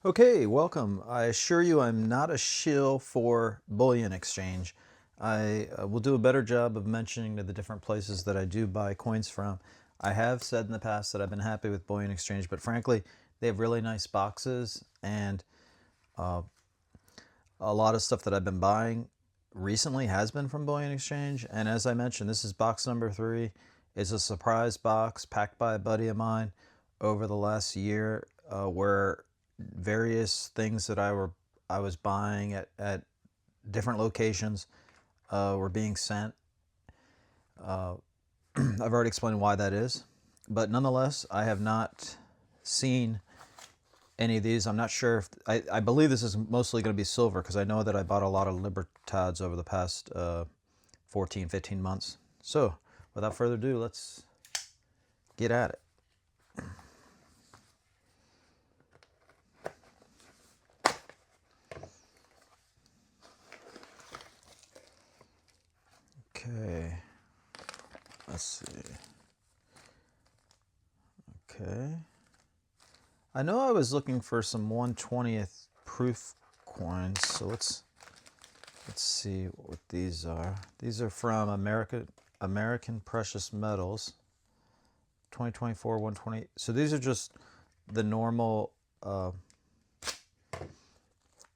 Okay, welcome. I assure you I'm not a shill for bullion exchange. I will do a better job of mentioning the different places that I do buy coins from. I have said in the past that I've been happy with bullion exchange, but frankly, they have really nice boxes, and a lot of stuff that I've been buying recently has been from bullion exchange. And as I mentioned, this is box number 3. It's a surprise box packed by a buddy of mine over the last year, where various things that I was buying at different locations were being sent. I've already explained why that is, but nonetheless, I have not seen any of these. I'm not sure if I believe this is mostly going to be silver, because I know that I bought a lot of Libertads over the past 14-15 months. So without further ado, let's get at it. Okay, let's see. Okay, I know I was looking for some 1/20th proof coins, so let's see what these are. These are from American Precious Metals, 2024 1/20. So these are just the normal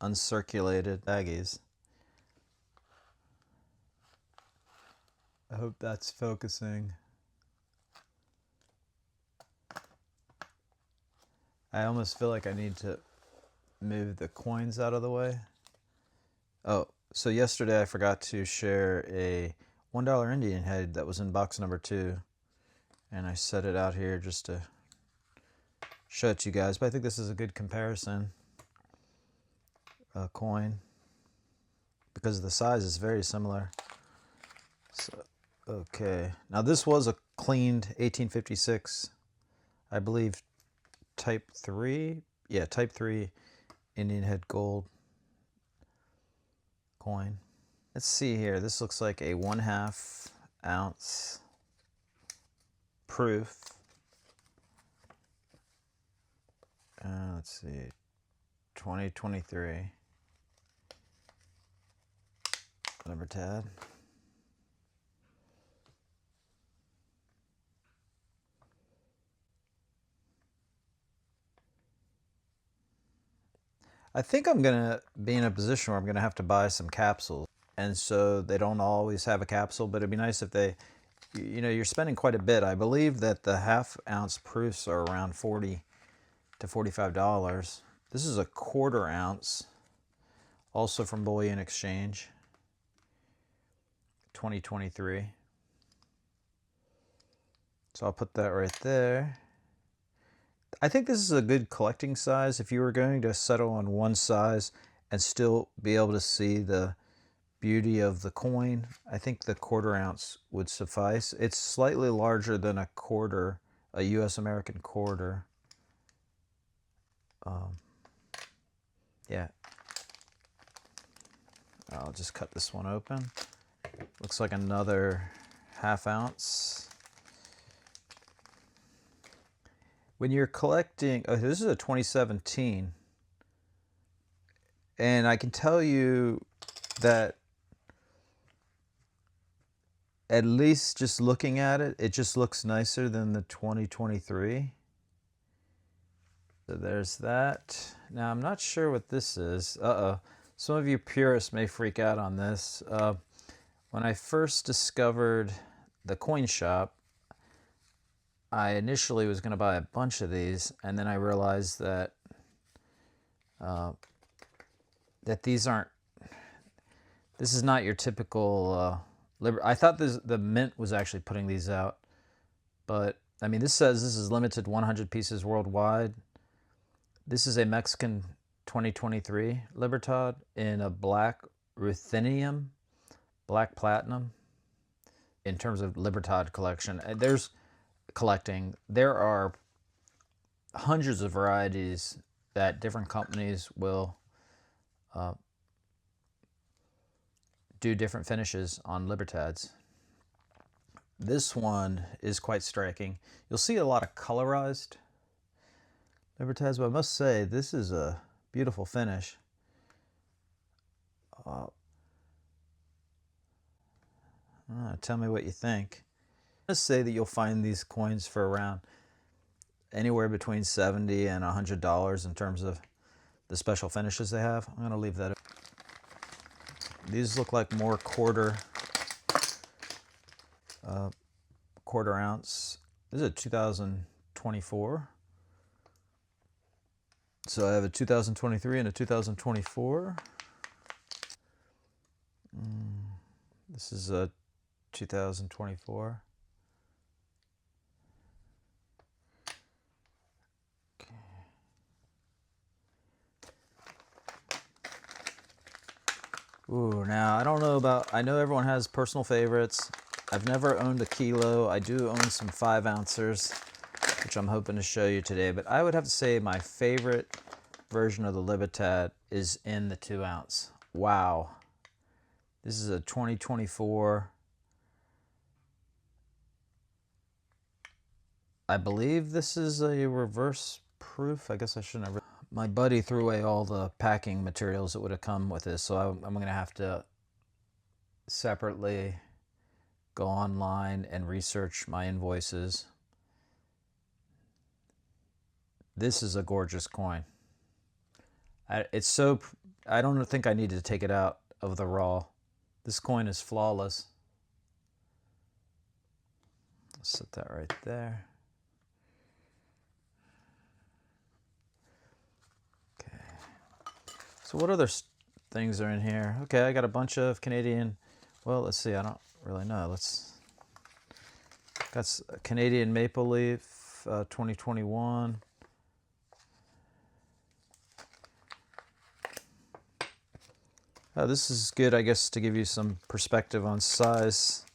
uncirculated baggies. I hope that's focusing. I almost feel like I need to move the coins out of the way. Oh, so yesterday I forgot to share a $1 Indian head that was in box number 2, and I set it out here just to show it to you guys. But I think this is a good comparison coin, because the size is very similar. So, okay, now this was a cleaned 1856, I believe, type 3. Yeah, type 3 Indian head gold coin. Let's see here. This looks like a 1/2 ounce proof. Let's see, 2023 Libertad. I think I'm gonna be in a position where I'm gonna have to buy some capsules, and so they don't always have a capsule, but it'd be nice if they, you know, you're spending quite a bit. I believe that the 1/2 ounce proofs are around $40 to $45. This is a 1/4 ounce, also from Bullion Exchange, 2023. So I'll put that right there. I think this is a good collecting size. If you were going to settle on one size and still be able to see the beauty of the coin, I think the 1/4 ounce would suffice. It's slightly larger than a quarter, a US American quarter. Yeah. I'll just cut this one open. Looks like another 1/2 ounce. When you're collecting, oh, this is a 2017, and I can tell you that at least just looking at it, it just looks nicer than the 2023. So there's that. Now I'm not sure what this is. Some of you purists may freak out on this. When I first discovered the Coinshoppe, I initially was going to buy a bunch of these, and then I realized that these aren't. This is not your typical. I thought the Mint was actually putting these out, but I mean, this says this is limited 100 pieces worldwide. This is a Mexican 2023 Libertad in a black ruthenium, black platinum. In terms of Libertad collection, there's collecting. There are hundreds of varieties that different companies will do different finishes on Libertads. This one is quite striking. You'll see a lot of colorized Libertads, but I must say this is a Beautiful finish. Tell me what you think. Let's say that you'll find these coins for around anywhere between $70 and $100 in terms of the special finishes they have. I'm going to leave that. These look like more quarter ounce. This is a 2024. So I have a 2023 and a 2024. This is a 2024. Okay. Ooh, now I don't know about, I know everyone has personal favorites. I've never owned a kilo. I do own some 5-ouncers, which I'm hoping to show you today. But I would have to say my favorite version of the Libertad is in the 2-ounce. Wow. This is a 2024. I believe this is a reverse proof. I guess I shouldn't have. My buddy threw away all the packing materials that would have come with this, so I'm going to have to separately go online and research my invoices. This is a gorgeous coin. It's so, I don't think I need to take it out of the raw. This coin is flawless. Let's set that right there. Okay. So what other things are in here? Okay, I got a bunch of Canadian, well, let's see, I don't really know. Got a Canadian Maple Leaf 2021. This is good, I guess, to give you some perspective on sizes.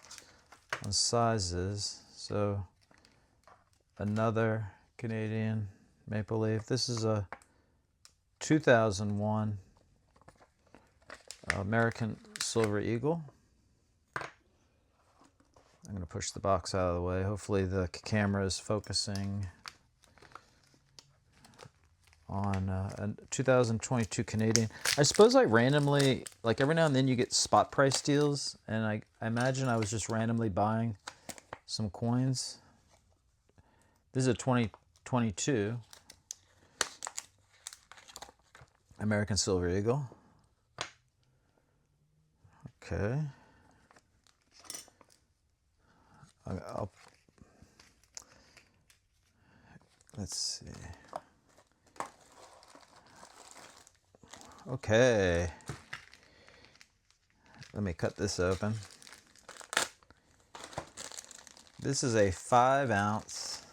So another Canadian Maple Leaf. This is a 2001 American Silver Eagle. I'm going to push the box out of the way. Hopefully the camera is focusing on a 2022 Canadian. I suppose I randomly, like every now and then you get spot price deals, and I imagine I was just randomly buying some coins. This is a 2022 American Silver Eagle. Okay. Let's see. Okay. Let me cut this open. This is a 5-ounce.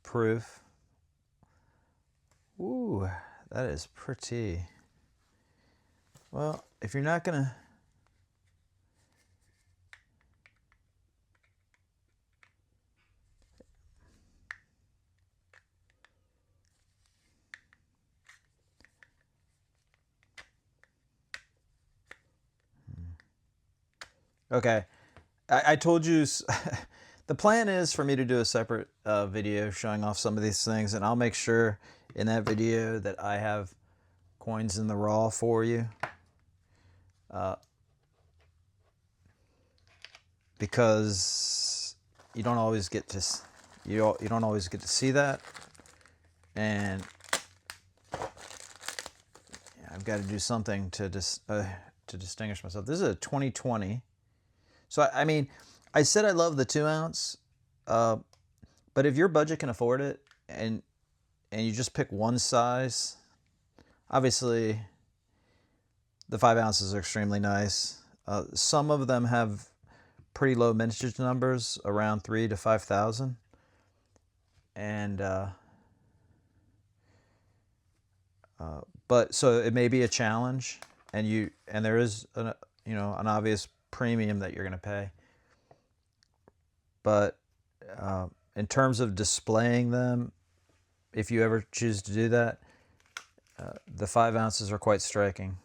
Proof. Ooh, that is pretty. Well, if you're not gonna, okay, I told you the plan is for me to do a separate video showing off some of these things, and I'll make sure in that video that I have coins in the raw for you, because you don't always get to see that, and I've got to do something to distinguish myself. This is a 2020. So I mean, I said I love the 2-ounce, but if your budget can afford it, and you just pick one size, obviously the 5 ounces are extremely nice. Some of them have pretty low mintage numbers, around 3,000 to 5,000, and but so it may be a challenge, and there is an obvious premium that you're going to pay. But in terms of displaying them, if you ever choose to do that, the 5 ounces are quite striking.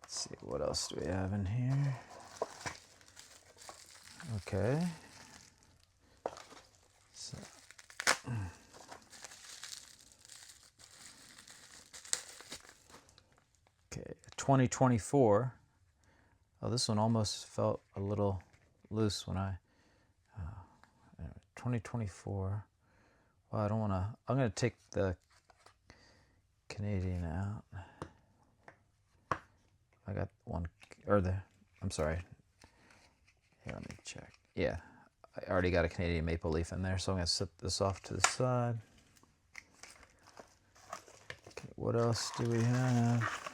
Let's see, what else do we have in here? Okay. So, okay, 2024. Oh, this one almost felt a little loose when I 2024. Well, I don't want to. I'm going to take the Canadian out. I got one, or the. I'm sorry. Here, let me check. Yeah, I already got a Canadian maple leaf in there, so I'm going to set this off to the side. Okay, what else do we have?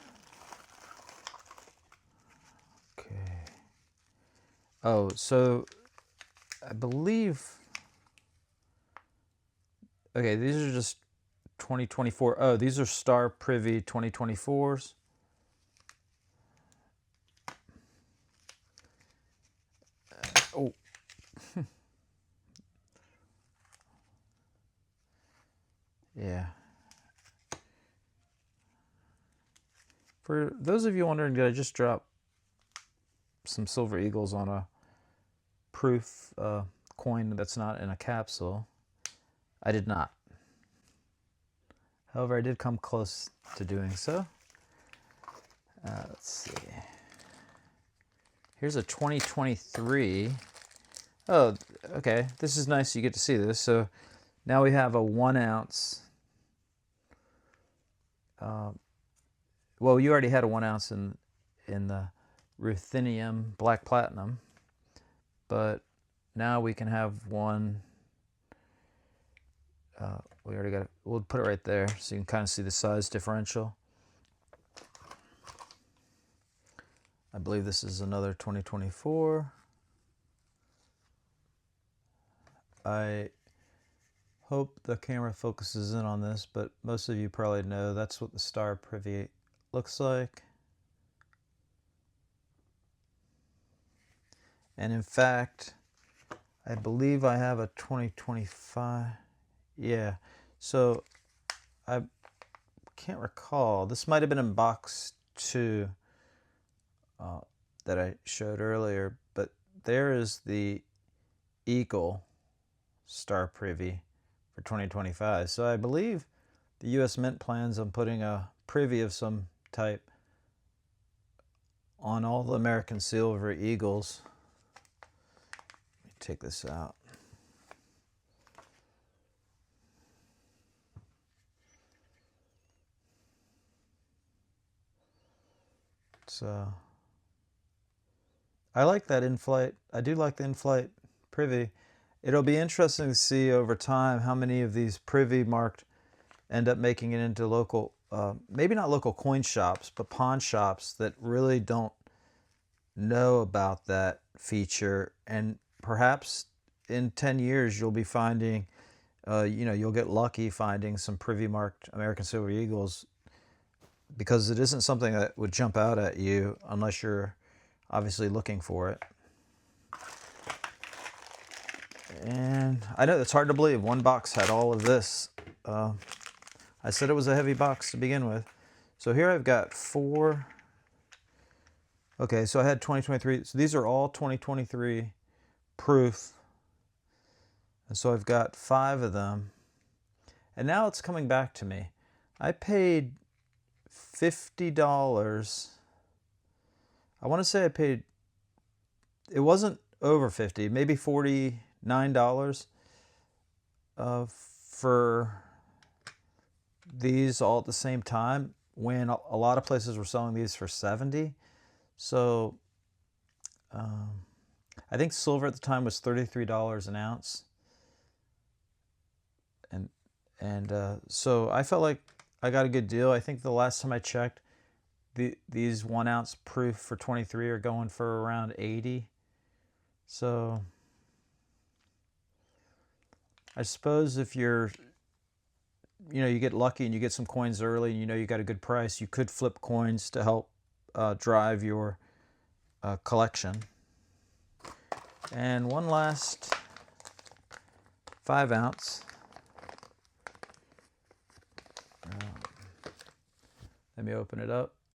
Okay. Oh, so I believe. Okay, these are just 2024. Oh, these are Star Privy 2024s. Oh. Yeah. For those of you wondering, did I just drop some silver eagles on a proof coin that's not in a capsule? I did not. However, I did come close to doing so. Let's see. Here's a 2023. Oh, okay. This is nice. You get to see this. So now we have a 1 ounce. Well, you already had a 1 ounce in the ruthenium black platinum, but now we can have one. We already got it. We'll put it right there so you can kind of see the size differential. I believe this is another 2024. I hope the camera focuses in on this, but most of you probably know that's what the Star Privy looks like. And in fact, I believe I have a 2025. Yeah, so I can't recall. This might have been in box 2 that I showed earlier, but there is the Eagle Star Privy for 2025. So I believe the U.S. Mint plans on putting a privy of some type on all the American Silver Eagles. Let me take this out. So I like that in-flight. I do like the in-flight privy. It'll be interesting to see over time how many of these privy marked end up making it into local, maybe not local coin shops, but pawn shops that really don't know about that feature. And perhaps in 10 years, you'll be finding, you'll get lucky finding some privy marked American Silver Eagles, because it isn't something that would jump out at you unless you're obviously looking for it. And I know it's hard to believe one box had all of this. I said it was a heavy box to begin with. So here I've got 4. Okay, so I had 2023. So these are all 2023 proof. And so I've got 5 of them. And now it's coming back to me. I paid $50. I want to say I paid, it wasn't over 50, maybe $49 for these all at the same time, when a lot of places were selling these for 70. So I think silver at the time was $33 an ounce. And so I felt like I got a good deal. I think the last time I checked, these 1 ounce proof for 23 are going for around 80. So I suppose if you're, you get lucky and you get some coins early and you got a good price, you could flip coins to help drive your collection. And one last 5 ounce. Let me open it up.